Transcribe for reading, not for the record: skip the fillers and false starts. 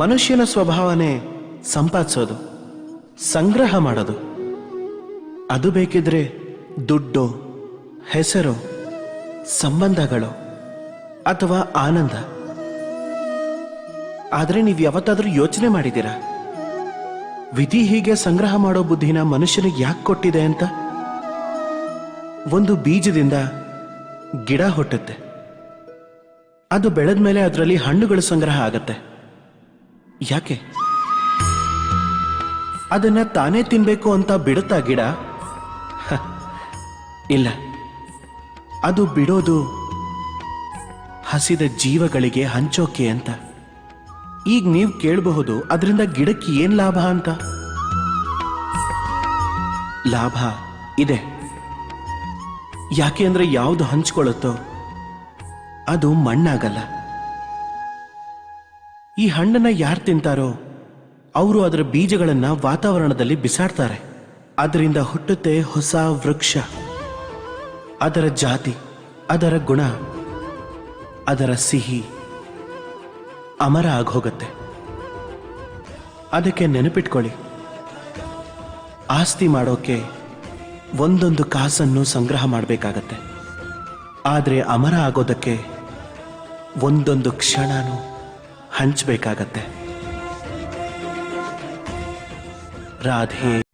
ಮನುಷ್ಯನ ಸ್ವಭಾವನೇ ಸಂಪಾದಿಸೋದು, ಸಂಗ್ರಹ ಮಾಡೋದು. ಅದು ಬೇಕಿದ್ರೆ ದುಡ್ಡು, ಹೆಸರು, ಸಂಬಂಧಗಳು ಅಥವಾ ಆನಂದ. ಆದರೆ ನೀವು ಯಾವತ್ತಾದ್ರೂ ಯೋಚನೆ ಮಾಡಿದ್ದೀರಾ, ವಿಧಿ ಹೀಗೆ ಸಂಗ್ರಹ ಮಾಡೋ ಬುದ್ಧಿನ ಮನುಷ್ಯನಿಗೆ ಯಾಕೆ ಕೊಟ್ಟಿದೆ ಅಂತ? ಒಂದು ಬೀಜದಿಂದ ಗಿಡ ಹುಟ್ಟುತ್ತೆ, ಅದು ಬೆಳೆದ ಮೇಲೆ ಅದರಲ್ಲಿ ಹಣ್ಣುಗಳು ಸಂಗ್ರಹ ಆಗತ್ತೆ. ಯಾಕೆ? ಅದನ್ನ ತಾನೇ ತಿನ್ಬೇಕು ಅಂತ ಬಿಡುತ್ತಾ ಗಿಡ? ಇಲ್ಲ, ಅದು ಬಿಡೋದು ಹಸಿದ ಜೀವಗಳಿಗೆ ಹಂಚೋಕೆ ಅಂತ. ಈಗ ನೀವು ಕೇಳಬಹುದು, ಅದರಿಂದ ಗಿಡಕ್ಕೆ ಏನ್ ಲಾಭ ಅಂತ. ಲಾಭ ಇದೆ. ಯಾಕೆ ಅಂದ್ರೆ ಯಾವುದು ಹಂಚ್ಕೊಳ್ಳುತ್ತೋ ಅದು ಮಣ್ಣಾಗಲ್ಲ. ಈ ಹಣ್ಣನ್ನ ಯಾರು ತಿಂತಾರೋ ಅವರು ಅದರ ಬೀಜಗಳನ್ನ ವಾತಾವರಣದಲ್ಲಿ ಬಿಸಾಡ್ತಾರೆ. ಅದರಿಂದ ಹುಟ್ಟುತ್ತೆ ಹೊಸ ವೃಕ್ಷ. ಅದರ ಜಾತಿ, ಅದರ ಗುಣ, ಅದರ ಸಿಹಿ ಅಮರ ಆಗೋಗತ್ತೆ. ಅದಕ್ಕೆ ನೆನಪಿಟ್ಕೊಳ್ಳಿ, ಆಸ್ತಿ ಮಾಡೋಕೆ ಒಂದೊಂದು ಕಾಸನ್ನು ಸಂಗ್ರಹ ಮಾಡಬೇಕಾಗತ್ತೆ. ಆದರೆ ಅಮರ ಆಗೋದಕ್ಕೆ ಒಂದೊಂದು ಕ್ಷಣನೂ ಹಂಚಬೇಕಾಗತ್ತೆ. ರಾಧೆ.